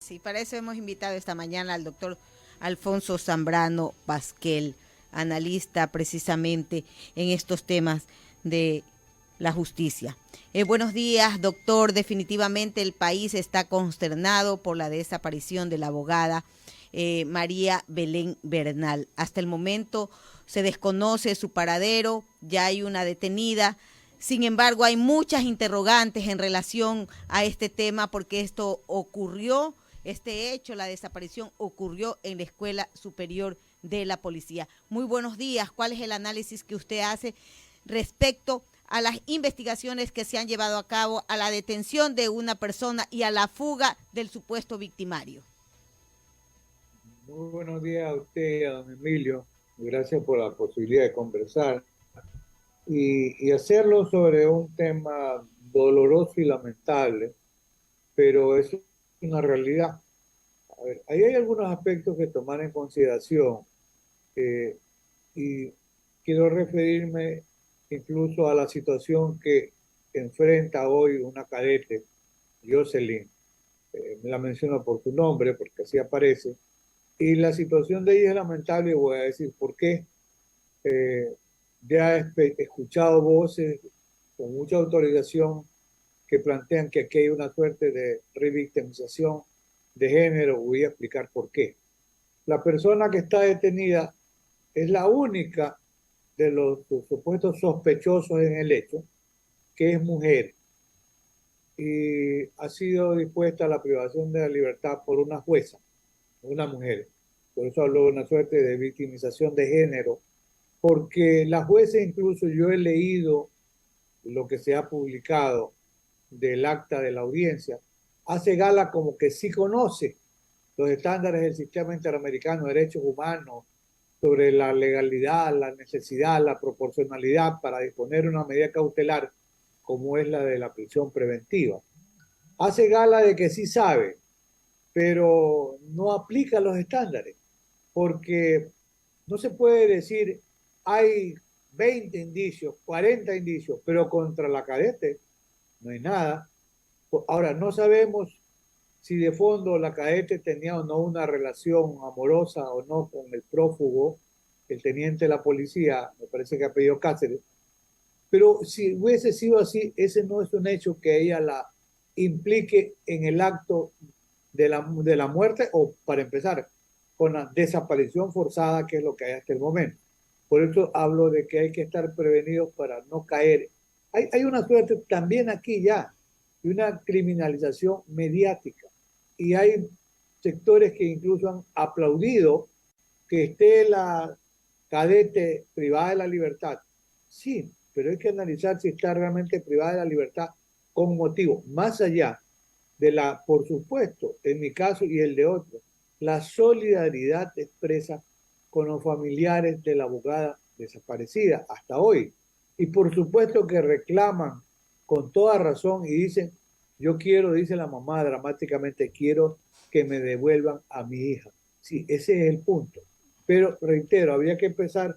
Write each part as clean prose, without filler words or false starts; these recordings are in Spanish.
Sí, para eso hemos invitado esta mañana al doctor Alfonso Zambrano Pasquel, analista precisamente en estos temas de la justicia. Buenos días, doctor. Definitivamente el país está consternado por la desaparición de la abogada María Belén Bernal. Hasta el momento se desconoce su paradero, ya hay una detenida. Sin embargo, hay muchas interrogantes en relación a este tema porque esto ocurrió, este hecho, la desaparición ocurrió en la Escuela Superior de la Policía. Muy buenos días. ¿Cuál es el análisis que usted hace respecto a las investigaciones que se han llevado a cabo, a la detención de una persona y a la fuga del supuesto victimario? Muy buenos días a usted, a don Emilio. Gracias por la posibilidad de conversar y hacerlo sobre un tema doloroso y lamentable, pero es una realidad. A ver, ahí hay algunos aspectos que tomar en consideración eh, y quiero referirme incluso a la situación que enfrenta hoy una cadete, Jocelyn. Me la menciono por su nombre porque así aparece. Y la situación de ella es lamentable y voy a decir por qué. Eh, ya he escuchado voces con mucha autorización que plantean que aquí hay una suerte de revictimización de género. Voy a explicar por qué. La persona que está detenida es la única de los supuestos sospechosos en el hecho que es mujer y ha sido dispuesta a la privación de la libertad por una jueza, una mujer. Por eso hablo de una suerte de victimización de género, porque la jueza, incluso yo he leído lo que se ha publicado del acta de la audiencia, hace gala como que sí conoce los estándares del sistema interamericano de derechos humanos sobre la legalidad, la necesidad, la proporcionalidad para disponer una medida cautelar como es la de la prisión preventiva. Hace gala de que sí sabe, pero no aplica los estándares, porque no se puede decir hay 20 indicios, 40 indicios, pero contra la cadete no hay nada. Ahora, no sabemos si de fondo la cadete tenía o no una relación amorosa o no con el prófugo, el teniente de la policía, me parece que apellido Cáceres, pero si hubiese sido así, ese no es un hecho que ella la implique en el acto de la muerte o, para empezar, con la desaparición forzada, que es lo que hay hasta el momento. Por eso hablo de que hay que estar prevenidos para no caer. Hay una suerte también aquí ya de una criminalización mediática y hay sectores que incluso han aplaudido que esté la cadete privada de la libertad. Sí, pero hay que analizar si está realmente privada de la libertad con motivo, más allá de la, por supuesto, en mi caso y el de otros, la solidaridad expresa con los familiares de la abogada desaparecida hasta hoy. Y por supuesto que reclaman con toda razón y dicen, yo quiero, dice la mamá dramáticamente, quiero que me devuelvan a mi hija. Sí, ese es el punto. Pero reitero, habría que empezar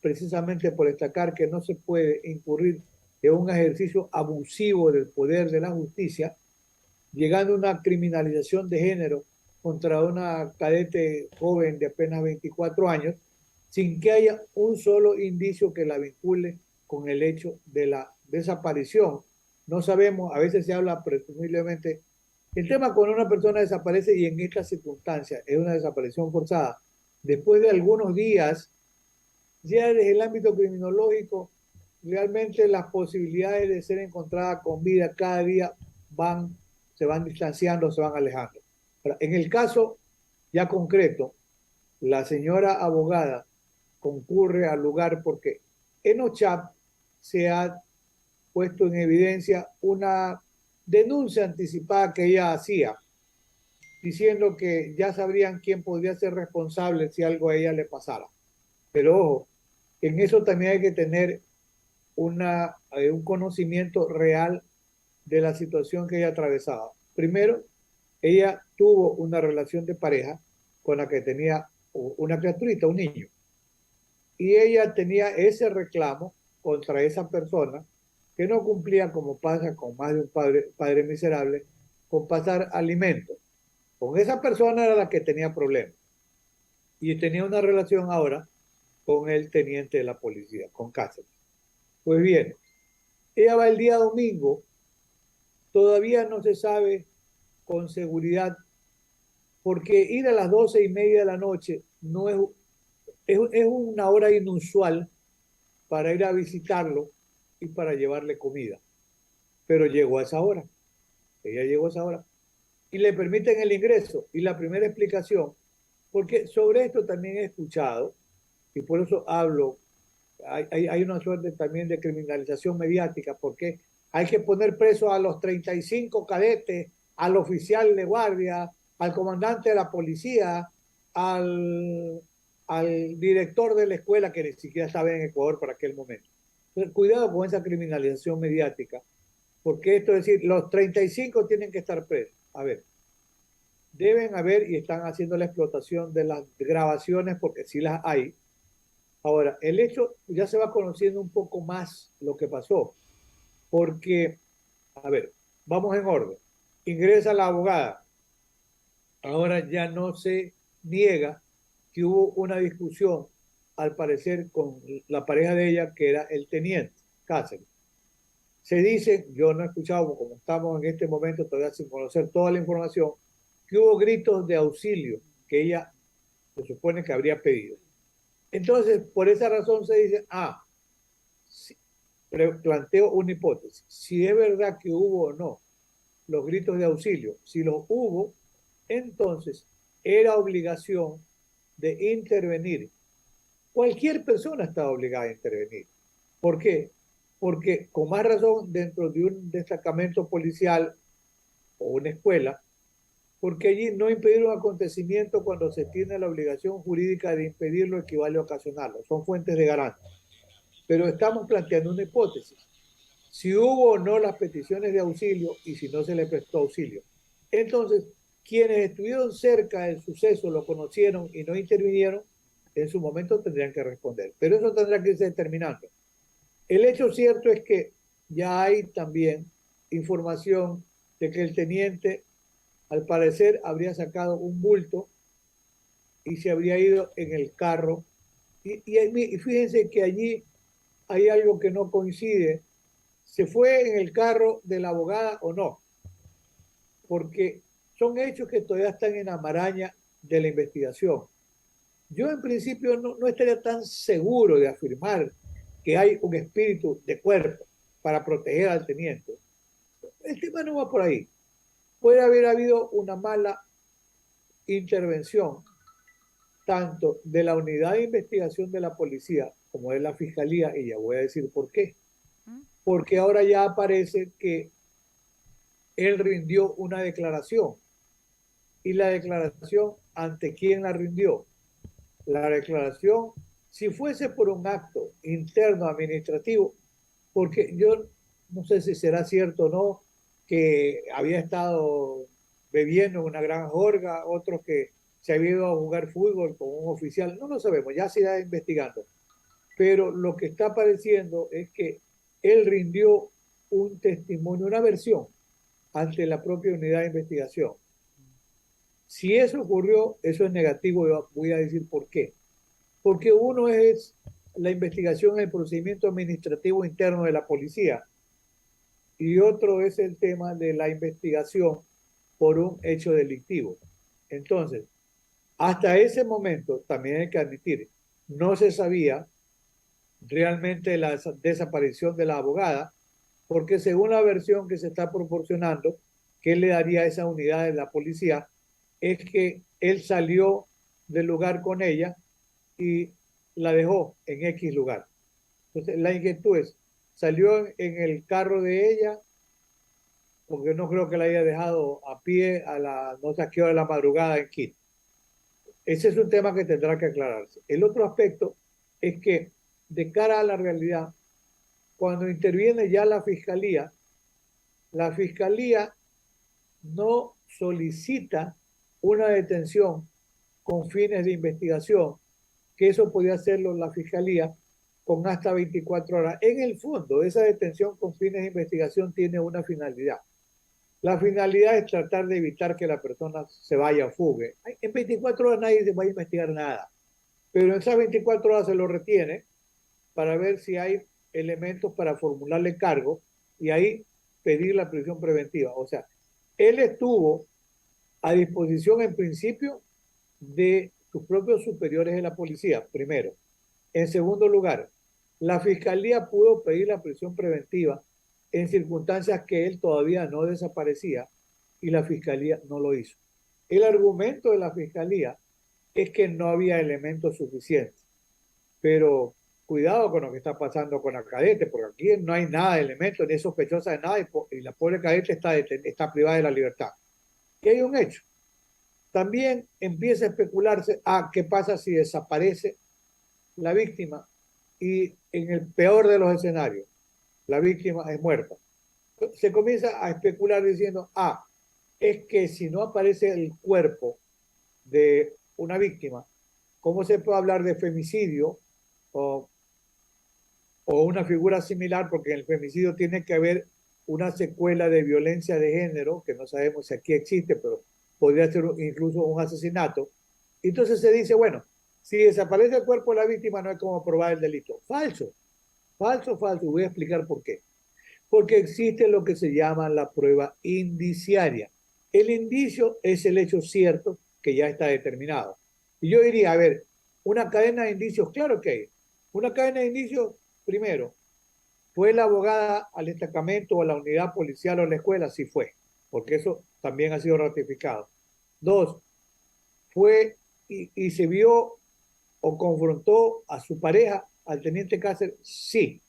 precisamente por destacar que no se puede incurrir en un ejercicio abusivo del poder de la justicia, llegando a una criminalización de género contra una cadete joven de apenas 24 años, sin que haya un solo indicio que la vincule con el hecho de la desaparición. No sabemos, a veces se habla presumiblemente. El tema cuando una persona desaparece y en estas circunstancias es una desaparición forzada, después de algunos días, ya desde el ámbito criminológico, realmente las posibilidades de ser encontrada con vida cada día se van distanciando, se van alejando. Ahora, en el caso ya concreto, la señora abogada concurre al lugar porque en OCHAP se ha puesto en evidencia una denuncia anticipada que ella hacía, diciendo que ya sabrían quién podría ser responsable si algo a ella le pasara. Pero ojo, en eso también hay que tener un conocimiento real de la situación que ella atravesaba. Primero, ella tuvo una relación de pareja con la que tenía una criaturita, un niño, y ella tenía ese reclamo contra esa persona que no cumplía, como pasa con más de un padre miserable, con pasar alimentos. Con esa persona era la que tenía problemas. Y tenía una relación ahora con el teniente de la policía, con Cáceres. Pues bien, ella va el día domingo, todavía no se sabe con seguridad, porque ir a las 12:30 de la noche no es una hora inusual para ir a visitarlo y para llevarle comida. Pero llegó a esa hora, ella llegó a esa hora, y le permiten el ingreso. Y la primera explicación, porque sobre esto también he escuchado, y por eso hablo, hay una suerte también de criminalización mediática, porque hay que poner preso a los 35 cadetes, al oficial de guardia, al comandante de la policía, al, al director de la escuela que ni siquiera estaba en Ecuador para aquel momento. Entonces, cuidado con esa criminalización mediática, porque esto es decir, los 35 tienen que estar presos. A ver, deben haber y están haciendo la explotación de las grabaciones porque sí las hay. Ahora, el hecho ya se va conociendo un poco más lo que pasó, porque, a ver, vamos en orden. Ingresa la abogada. Ahora ya no se niega que hubo una discusión, al parecer, con la pareja de ella, que era el teniente Cáceres. Se dice, yo no he escuchado, como estamos en este momento todavía sin conocer toda la información, que hubo gritos de auxilio que ella se supone que habría pedido. Entonces, por esa razón se dice, si, planteo una hipótesis, si es verdad que hubo o no los gritos de auxilio, si los hubo, entonces era obligación de intervenir. Cualquier persona estaba obligada a intervenir. ¿Por qué? Porque con más razón dentro de un destacamento policial o una escuela, porque allí no impedir un acontecimiento cuando se tiene la obligación jurídica de impedirlo equivale a ocasionarlo. Son fuentes de garantía. Pero estamos planteando una hipótesis. Si hubo o no las peticiones de auxilio y si no se le prestó auxilio. Entonces, quienes estuvieron cerca del suceso, lo conocieron y no intervinieron, en su momento tendrían que responder. Pero eso tendrá que irse determinando. El hecho cierto es que ya hay también información de que el teniente, al parecer, habría sacado un bulto y se habría ido en el carro. Y fíjense que allí hay algo que no coincide. ¿Se fue en el carro de la abogada o no? Porque son hechos que todavía están en la maraña de la investigación. Yo en principio no estaría tan seguro de afirmar que hay un espíritu de cuerpo para proteger al teniente. El tema no va por ahí. Puede haber habido una mala intervención tanto de la unidad de investigación de la policía como de la fiscalía, y ya voy a decir por qué. Porque ahora ya aparece que él rindió una declaración. ¿Y la declaración ante quién la rindió? La declaración, si fuese por un acto interno administrativo, porque yo no sé si será cierto o no, que había estado bebiendo en una gran jorga, otros que se había ido a jugar fútbol con un oficial, no lo sabemos, ya se irá investigando. Pero lo que está apareciendo es que él rindió un testimonio, una versión ante la propia unidad de investigación. Si eso ocurrió, eso es negativo, yo voy a decir por qué. Porque uno es la investigación en el procedimiento administrativo interno de la policía y otro es el tema de la investigación por un hecho delictivo. Entonces, hasta ese momento, también hay que admitir, no se sabía realmente la desaparición de la abogada, porque según la versión que se está proporcionando, que le daría a esa unidad de la policía, es que él salió del lugar con ella y la dejó en X lugar. Entonces, la inquietud es, salió en el carro de ella, porque no creo que la haya dejado a pie a la no sé a qué hora de la madrugada en Quito. Ese es un tema que tendrá que aclararse. El otro aspecto es que, de cara a la realidad, cuando interviene ya la fiscalía no solicita una detención con fines de investigación, que eso podía hacerlo la fiscalía con hasta 24 horas. En el fondo, esa detención con fines de investigación tiene una finalidad. La finalidad es tratar de evitar que la persona se vaya o fugue. En 24 horas nadie se va a investigar nada, pero en esas 24 horas se lo retiene para ver si hay elementos para formularle cargo y ahí pedir la prisión preventiva. O sea, él estuvo a disposición en principio de sus propios superiores de la policía, primero. En segundo lugar, la fiscalía pudo pedir la prisión preventiva en circunstancias que él todavía no desaparecía y la fiscalía no lo hizo. El argumento de la fiscalía es que no había elementos suficientes, pero cuidado con lo que está pasando con la cadete, porque aquí no hay nada de elementos, ni es sospechosa de nada y la pobre cadete está privada de la libertad. Y hay un hecho. También empieza a especularse, ¿qué pasa si desaparece la víctima y en el peor de los escenarios, la víctima es muerta? Se comienza a especular diciendo, es que si no aparece el cuerpo de una víctima, ¿cómo se puede hablar de femicidio o, o una figura similar? Porque en el femicidio tiene que haber una secuela de violencia de género, que no sabemos si aquí existe, pero podría ser incluso un asesinato. Entonces se dice, bueno, si desaparece el cuerpo de la víctima no hay como probar el delito. Falso, falso, falso. Voy a explicar por qué. Porque existe lo que se llama la prueba indiciaria. El indicio es el hecho cierto que ya está determinado. Y yo diría, a ver, una cadena de indicios, claro que hay. Una cadena de indicios, primero, ¿fue la abogada al destacamento o a la unidad policial o a la escuela? Sí fue, porque eso también ha sido ratificado. Dos, fue y se vio o confrontó a su pareja, al teniente Cáceres. Sí.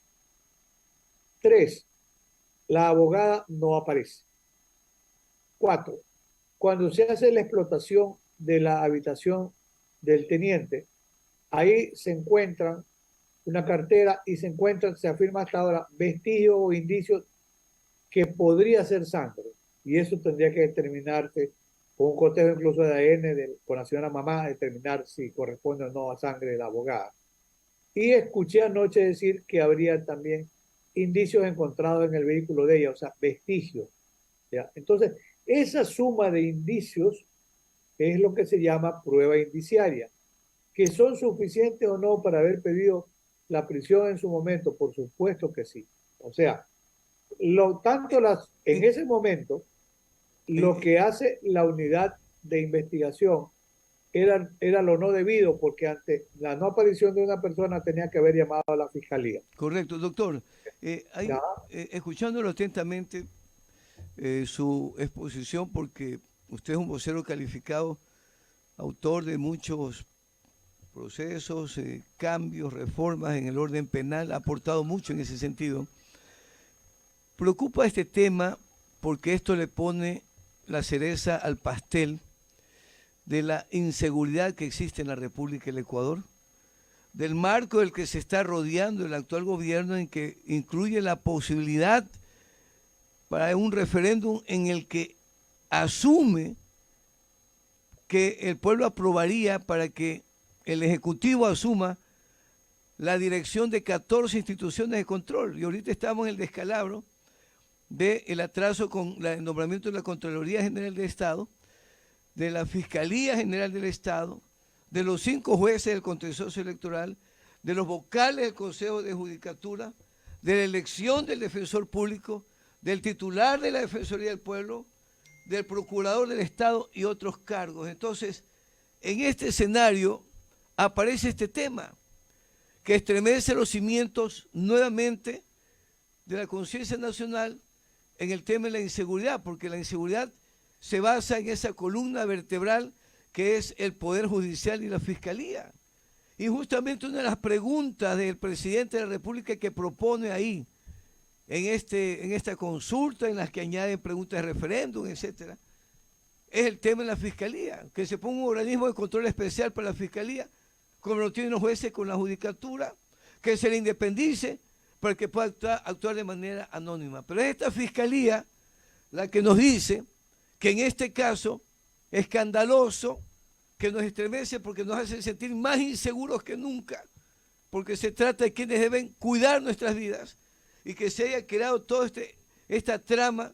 Tres, la abogada no aparece. Cuatro, cuando se hace la explotación de la habitación del teniente, ahí se encuentran una cartera y se afirma hasta ahora vestigios o indicios que podría ser sangre. Y eso tendría que determinarse con un cotejo incluso de ADN con la señora mamá, determinar si corresponde o no a sangre de la abogada. Y escuché anoche decir que habría también indicios encontrados en el vehículo de ella, o sea, vestigios. ¿Ya? Entonces, esa suma de indicios es lo que se llama prueba indiciaria. ¿Que son suficientes o no para haber pedido la prisión en su momento? Por supuesto que sí. O sea, en ese momento, lo que hace la unidad de investigación era lo no debido, porque ante la no aparición de una persona tenía que haber llamado a la fiscalía. Correcto, doctor. Escuchándolo atentamente, su exposición, porque usted es un vocero calificado, autor de muchos procesos, cambios, reformas en el orden penal, ha aportado mucho en ese sentido. Preocupa este tema porque esto le pone la cereza al pastel de la inseguridad que existe en la República del Ecuador, del marco del que se está rodeando el actual gobierno, en que incluye la posibilidad para un referéndum en el que asume que el pueblo aprobaría para que el Ejecutivo asuma la dirección de 14 instituciones de control. Y ahorita estamos en el descalabro del atraso con el nombramiento de la Contraloría General del Estado, de la Fiscalía General del Estado, de los 5 jueces del Contencioso Electoral, de los vocales del Consejo de Judicatura, de la elección del defensor público, del titular de la Defensoría del Pueblo, del Procurador del Estado y otros cargos. Entonces, en este escenario aparece este tema que estremece los cimientos nuevamente de la conciencia nacional en el tema de la inseguridad, porque la inseguridad se basa en esa columna vertebral que es el Poder Judicial y la Fiscalía. Y justamente una de las preguntas del presidente de la República que propone ahí, en esta consulta, en las que añaden preguntas de referéndum, etcétera, es el tema de la Fiscalía, que se ponga un organismo de control especial para la Fiscalía, como lo tienen los jueces con la Judicatura, que se le independice para que pueda actuar de manera anónima. Pero es esta Fiscalía la que nos dice que en este caso es escandaloso, que nos estremece porque nos hace sentir más inseguros que nunca, porque se trata de quienes deben cuidar nuestras vidas, y que se haya creado toda esta trama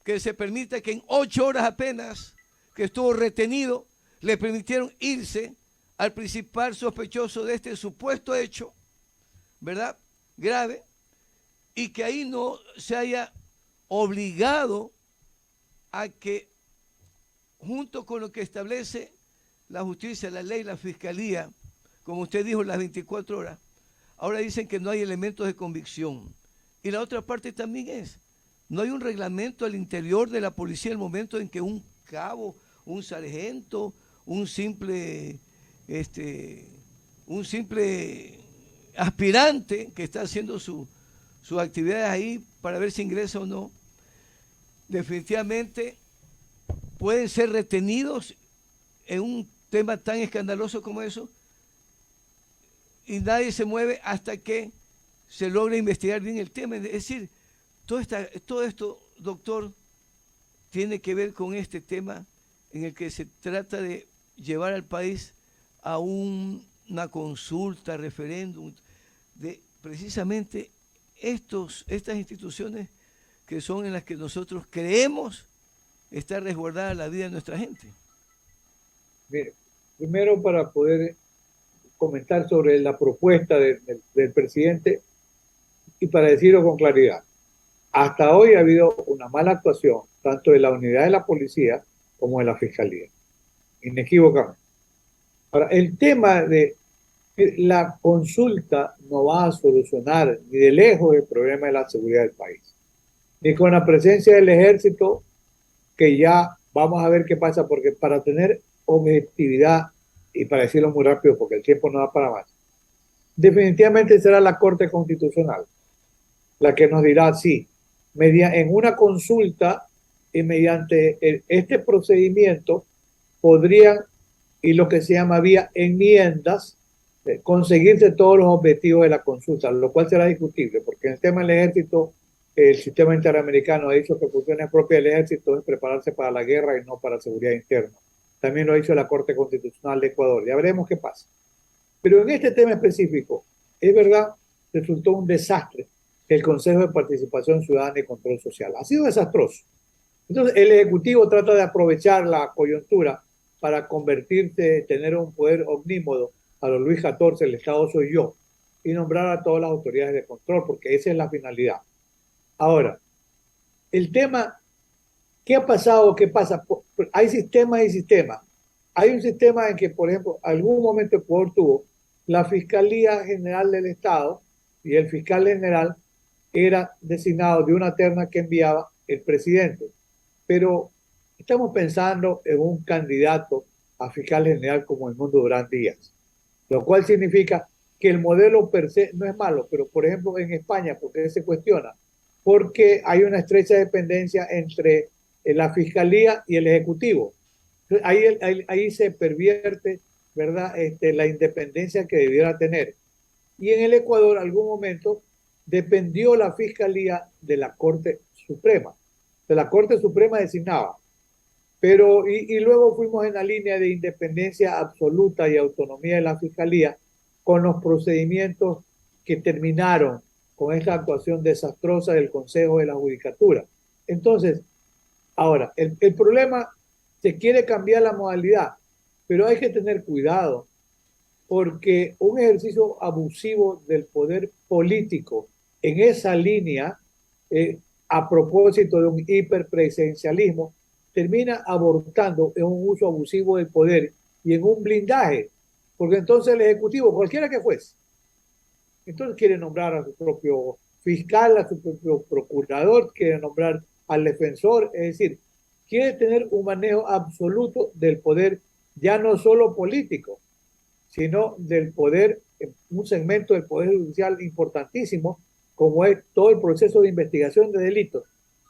que se permita que en 8 horas apenas que estuvo retenido, le permitieron irse al principal sospechoso de este supuesto hecho, ¿verdad? Grave, y que ahí no se haya obligado a que, junto con lo que establece la justicia, la ley, la fiscalía, como usted dijo, las 24 horas, ahora dicen que no hay elementos de convicción. Y la otra parte también es, no hay un reglamento al interior de la policía en el momento en que un cabo, un sargento, un simple aspirante que está haciendo sus actividades ahí para ver si ingresa o no, definitivamente pueden ser retenidos en un tema tan escandaloso como eso y nadie se mueve hasta que se logre investigar bien el tema. Es decir, todo esto, doctor, tiene que ver con este tema en el que se trata de llevar al país a una consulta, referéndum, de precisamente estas instituciones que son en las que nosotros creemos está resguardada la vida de nuestra gente. Mire, primero para poder comentar sobre la propuesta del presidente y para decirlo con claridad, hasta hoy ha habido una mala actuación tanto de la unidad de la policía como de la fiscalía, inequívocamente. Ahora, el tema de la consulta no va a solucionar ni de lejos el problema de la seguridad del país, ni con la presencia del ejército, que ya vamos a ver qué pasa, porque para tener objetividad, y para decirlo muy rápido porque el tiempo no da para más, definitivamente será la Corte Constitucional la que nos dirá si en una consulta y mediante este procedimiento podrían, y lo que se llama vía enmiendas, conseguirse todos los objetivos de la consulta, lo cual será discutible, porque en el tema del ejército, el sistema interamericano ha dicho que funciones propias del ejército es prepararse para la guerra y no para seguridad interna. También lo ha dicho la Corte Constitucional de Ecuador. Ya veremos qué pasa. Pero en este tema específico, es verdad, resultó un desastre el Consejo de Participación Ciudadana y Control Social. Ha sido desastroso. Entonces, el Ejecutivo trata de aprovechar la coyuntura para convertirse, tener un poder omnímodo a los Luis XIV, el Estado soy yo, y nombrar a todas las autoridades de control, porque esa es la finalidad. Ahora, el tema, ¿qué ha pasado? ¿Qué pasa? Hay sistemas y sistemas. Hay un sistema en que, por ejemplo, algún momento Ecuador tuvo la Fiscalía General del Estado y el fiscal general era designado de una terna que enviaba el presidente. Pero estamos pensando en un candidato a fiscal general como Edmundo Durán Díaz, lo cual significa que el modelo per se no es malo, pero por ejemplo en España, ¿por qué se cuestiona? Porque hay una estrecha dependencia entre la fiscalía y el ejecutivo. Ahí se pervierte, ¿verdad?, la independencia que debiera tener. Y en el Ecuador, algún momento, dependió la fiscalía de la Corte Suprema. De la Corte Suprema designaba. Pero, y luego fuimos en la línea de independencia absoluta y autonomía de la fiscalía con los procedimientos que terminaron con esta actuación desastrosa del Consejo de la Judicatura. Entonces, ahora, el problema, se quiere cambiar la modalidad, pero hay que tener cuidado, porque un ejercicio abusivo del poder político en esa línea, a propósito de un hiperpresidencialismo, termina abortando en un uso abusivo del poder y en un blindaje, porque entonces el Ejecutivo, cualquiera que fuese, entonces quiere nombrar a su propio fiscal, a su propio procurador, quiere nombrar al defensor, es decir, quiere tener un manejo absoluto del poder, ya no solo político, sino del poder, un segmento del poder judicial importantísimo, como es todo el proceso de investigación de delitos.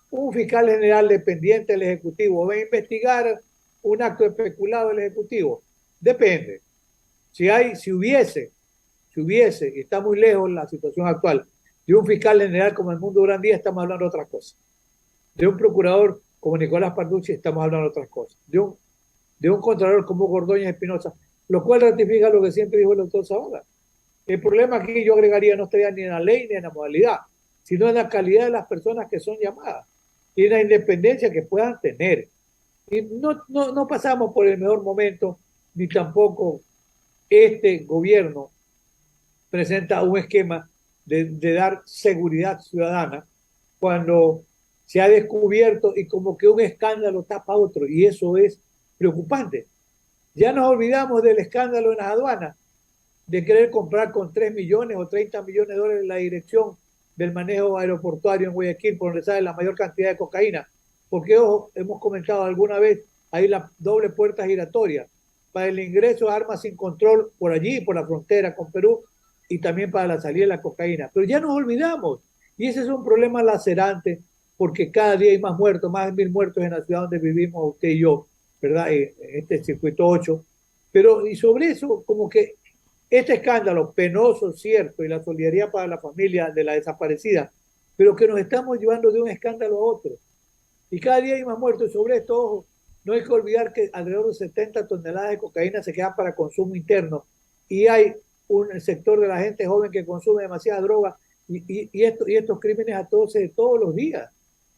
Un fiscal general dependiente del Ejecutivo va a investigar un acto de peculado del Ejecutivo. Depende. Si hubiese, y está muy lejos la situación actual, de un fiscal general como Edmundo Durán Díaz, estamos hablando de otras cosas. De un procurador como Nicolás Parducci, estamos hablando de otras cosas. De un contralor como Gordóñez Espinosa, lo cual ratifica lo que siempre dijo el doctor Zavala. El problema aquí, yo agregaría, no estaría ni en la ley ni en la modalidad, sino en la calidad de las personas que son llamadas. y la independencia que puedan tener. Y no pasamos por el mejor momento, ni tampoco este gobierno presenta un esquema de dar seguridad ciudadana cuando se ha descubierto y como que un escándalo tapa otro, y eso es preocupante. Ya nos olvidamos del escándalo en las aduanas, de querer comprar con 3 millones o 30 millones de dólares la dirección del manejo aeroportuario en Guayaquil, por donde sale la mayor cantidad de cocaína. Porque, ojo, hemos comentado alguna vez, hay la doble puerta giratoria para el ingreso de armas sin control por allí, por la frontera con Perú, y también para la salida de la cocaína. Pero ya nos olvidamos, y ese es un problema lacerante, porque cada día hay más muertos, más de 1.000 muertos en la ciudad donde vivimos usted y yo, ¿verdad? En este circuito 8. Pero, y sobre eso, como que este escándalo penoso, cierto, y la solidaridad para la familia de la desaparecida, pero que nos estamos llevando de un escándalo a otro. Y cada día hay más muertos. Y sobre esto, ojo, no hay que olvidar que alrededor de 70 toneladas de cocaína se quedan para consumo interno. Y hay un sector de la gente joven que consume demasiada droga y estos crímenes a todos los días.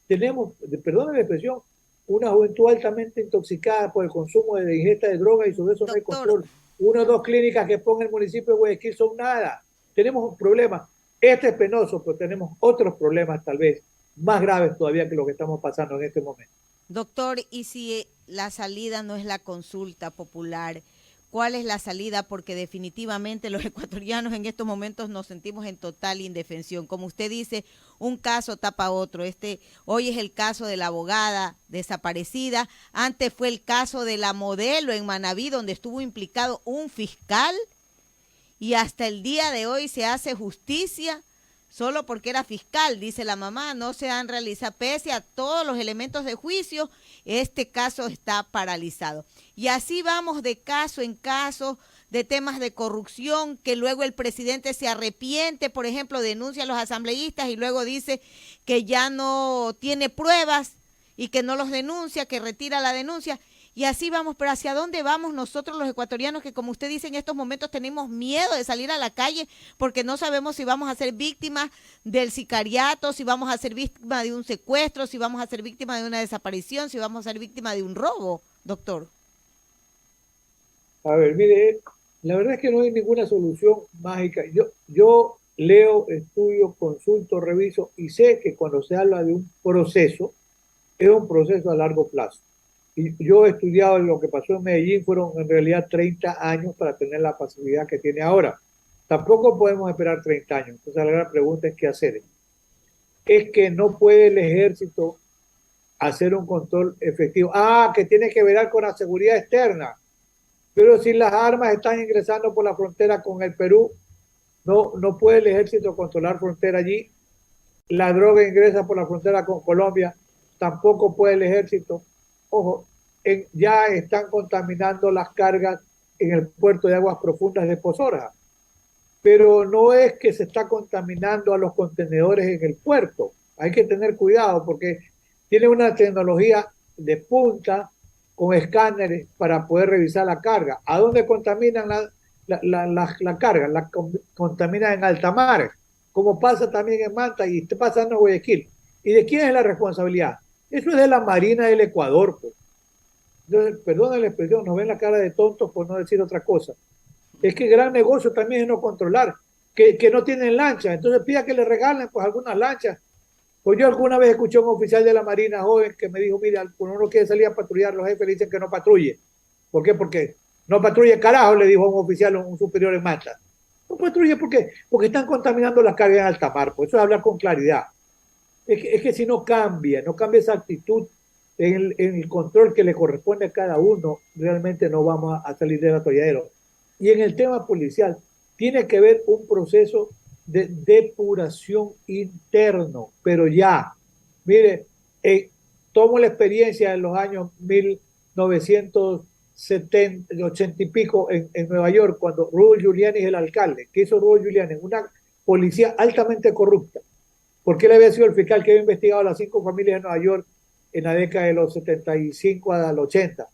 Tenemos, perdón la expresión, una juventud altamente intoxicada por el consumo de ingesta de droga y sobre eso no hay control. 1 o 2 clínicas que ponga el municipio de Guayaquil son nada. Tenemos un problema. Este es penoso, pero tenemos otros problemas tal vez más graves todavía que lo que estamos pasando en este momento. Doctor, ¿y si la salida no es la consulta popular? ¿Cuál es la salida? Porque definitivamente los ecuatorianos en estos momentos nos sentimos en total indefensión. Como usted dice, un caso tapa otro. Hoy es el caso de la abogada desaparecida. Antes fue el caso de la modelo en Manabí, donde estuvo implicado un fiscal. Y hasta el día de hoy se hace justicia solo porque era fiscal, dice la mamá. No se han realizado, pese a todos los elementos de juicio, este caso está paralizado. Y así vamos de caso en caso, de temas de corrupción, que luego el presidente se arrepiente, por ejemplo, denuncia a los asambleístas y luego dice que ya no tiene pruebas y que no los denuncia, que retira la denuncia. Y así vamos, pero ¿hacia dónde vamos nosotros los ecuatorianos que, como usted dice, en estos momentos tenemos miedo de salir a la calle porque no sabemos si vamos a ser víctimas del sicariato, si vamos a ser víctimas de un secuestro, si vamos a ser víctimas de una desaparición, si vamos a ser víctimas de un robo, doctor? A ver, mire, la verdad es que no hay ninguna solución mágica. Yo leo, estudio, consulto, reviso y sé que cuando se habla de un proceso, es un proceso a largo plazo. Y yo he estudiado lo que pasó en Medellín, fueron en realidad 30 años para tener la pasividad que tiene ahora. Tampoco podemos esperar 30 años. Entonces la gran pregunta es qué hacer. Es que no puede el ejército hacer un control efectivo. Que tiene que ver con la seguridad externa. Pero si las armas están ingresando por la frontera con el Perú, no puede el ejército controlar frontera allí. La droga ingresa por la frontera con Colombia, tampoco puede el ejército. Ojo, ya están contaminando las cargas en el puerto de aguas profundas de Pozorja, pero no es que se está contaminando a los contenedores en el puerto. Hay que tener cuidado porque tiene una tecnología de punta con escáneres para poder revisar la carga. ¿A dónde contaminan la carga? La contaminan en alta mar, como pasa también en Manta y está pasando en Guayaquil. ¿Y de quién es la responsabilidad? Eso es de la Marina del Ecuador. Pues. Entonces, perdón la expresión, nos ven la cara de tontos por no decir otra cosa. Es que el gran negocio también es no controlar, que no tienen lanchas. Entonces pida que le regalen pues algunas lanchas. Pues yo alguna vez escuché a un oficial de la Marina joven que me dijo, mira, cuando uno quiere salir a patrullar, los jefes le dicen que no patrulle. ¿Por qué? Porque no patrulle carajo, le dijo a un oficial, un superior en Manta. No patrulle, ¿por qué? Porque están contaminando las cargas en alta mar. Pues eso es hablar con claridad. Es que si no cambia esa actitud en el control que le corresponde a cada uno, realmente no vamos a salir del atolladero. Y en el tema policial, tiene que haber un proceso de depuración interno, pero ya. Mire, tomo la experiencia en los años 1980 y pico en Nueva York, cuando Rudy Giuliani es el alcalde. ¿Qué hizo Rudy Giuliani? Una policía altamente corrupta. Porque él había sido el fiscal que había investigado a las 5 familias de Nueva York en la década de los 75 al 80.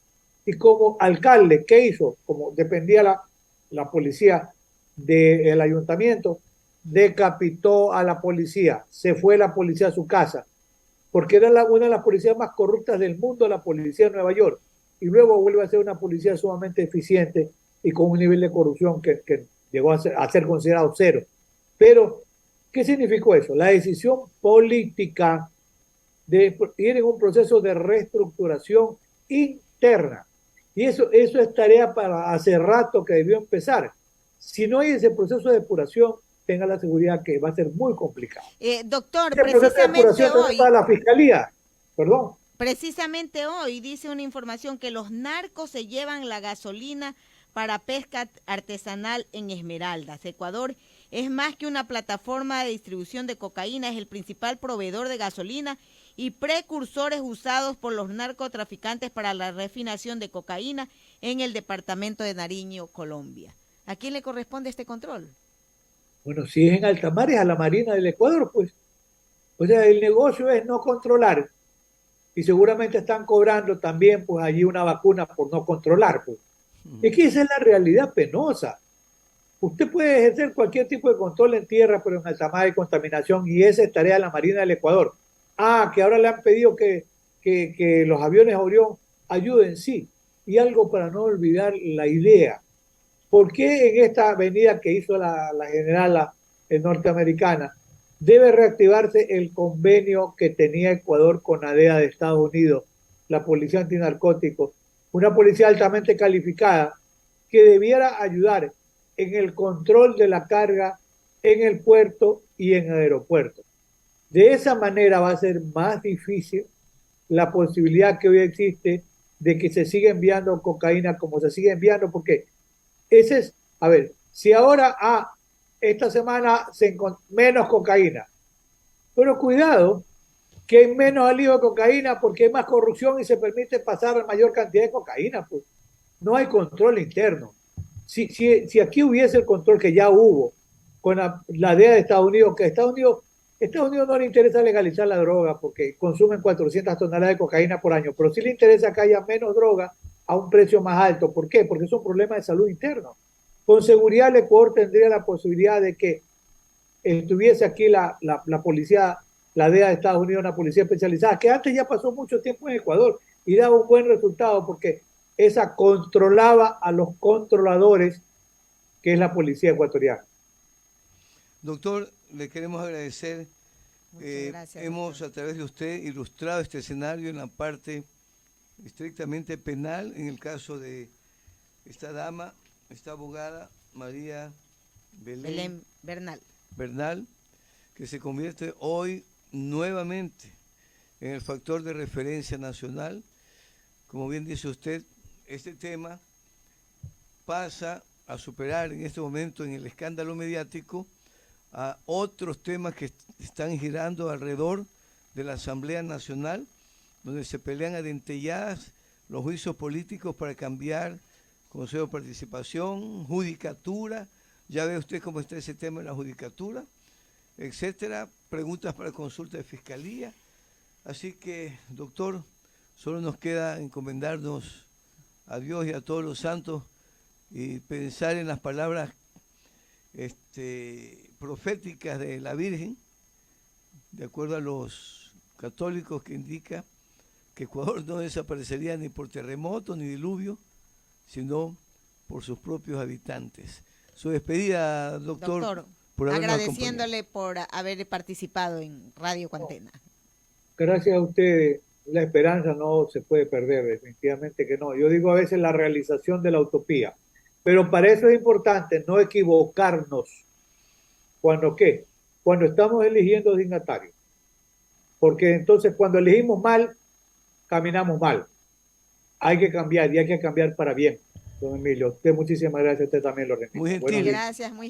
Y como alcalde, ¿qué hizo? Como dependía la policía del ayuntamiento, decapitó a la policía, se fue la policía a su casa. porque era una de las policías más corruptas del mundo, la policía de Nueva York, y luego vuelve a ser una policía sumamente eficiente y con un nivel de corrupción que llegó a ser considerado cero. Pero, ¿qué significó eso? La decisión política de ir en un proceso de reestructuración interna. Y eso es tarea para hace rato que debió empezar. Si no hay ese proceso de depuración, tenga la seguridad que va a ser muy complicado. Doctor, Ese proceso de depuración hoy, para la fiscalía, perdón. Precisamente hoy dice una información que los narcos se llevan la gasolina para pesca artesanal en Esmeraldas. Ecuador es más que una plataforma de distribución de cocaína, es el principal proveedor de gasolina y precursores usados por los narcotraficantes para la refinación de cocaína en el departamento de Nariño, Colombia. ¿A quién le corresponde este control? Bueno, si es en alta mar, es a la Marina del Ecuador, pues. O sea, el negocio es no controlar. Y seguramente están cobrando también, pues, allí una vacuna por no controlar, pues. Es que esa es la realidad penosa. Usted puede ejercer cualquier tipo de control en tierra, pero en alta mar hay contaminación y esa es tarea de la Marina del Ecuador. Ah, que ahora le han pedido que los aviones Orión ayuden, sí. Y algo para no olvidar la idea. ¿Por qué en esta avenida que hizo la general norteamericana debe reactivarse el convenio que tenía Ecuador con la DEA de Estados Unidos, la Policía Antinarcóticos, una policía altamente calificada que debiera ayudar en el control de la carga en el puerto y en el aeropuerto? De esa manera va a ser más difícil la posibilidad que hoy existe de que se siga enviando cocaína como se sigue enviando, porque ese es, a ver, si ahora esta semana menos cocaína, pero cuidado, que hay menos alivio de cocaína porque hay más corrupción y se permite pasar mayor cantidad de cocaína, pues no hay control interno. Si aquí hubiese el control que ya hubo con la DEA de Estados Unidos, que Estados Unidos no le interesa legalizar la droga porque consumen 400 toneladas de cocaína por año, pero sí le interesa que haya menos droga a un precio más alto. ¿Por qué? Porque es un problema de salud interno. Con seguridad el Ecuador tendría la posibilidad de que estuviese aquí la policía, la DEA de Estados Unidos, una policía especializada, que antes ya pasó mucho tiempo en Ecuador y daba un buen resultado porque esa controlaba a los controladores, que es la policía ecuatoriana. Doctor, le queremos agradecer. Gracias, hemos, doctor, a través de usted, ilustrado este escenario en la parte estrictamente penal, en el caso de esta dama, esta abogada, María Belén Bernal, que se convierte hoy nuevamente en el factor de referencia nacional. Como bien dice usted, este tema pasa a superar en este momento en el escándalo mediático a otros temas que están girando alrededor de la Asamblea Nacional, donde se pelean a dentelladas los juicios políticos para cambiar Consejo de Participación, Judicatura. Ya ve usted cómo está ese tema en la Judicatura, etcétera. Preguntas para consulta de Fiscalía. Así que, doctor, solo nos queda encomendarnos a Dios y a todos los santos y pensar en las palabras proféticas de la Virgen, de acuerdo a los católicos, que indica que Ecuador no desaparecería ni por terremoto ni diluvio, sino por sus propios habitantes. Su despedida, doctor, por agradeciéndole por haber participado en Radio Cuantena. Gracias a ustedes. La esperanza no se puede perder, definitivamente que no. Yo digo a veces la realización de la utopía, pero para eso es importante no equivocarnos. ¿Cuándo qué? Cuando estamos eligiendo dignatarios. Porque entonces cuando elegimos mal, caminamos mal. Hay que cambiar y hay que cambiar para bien. Don Emilio, usted muchísimas gracias, usted también lo repite. Muy gentil. Gracias, muy gentil.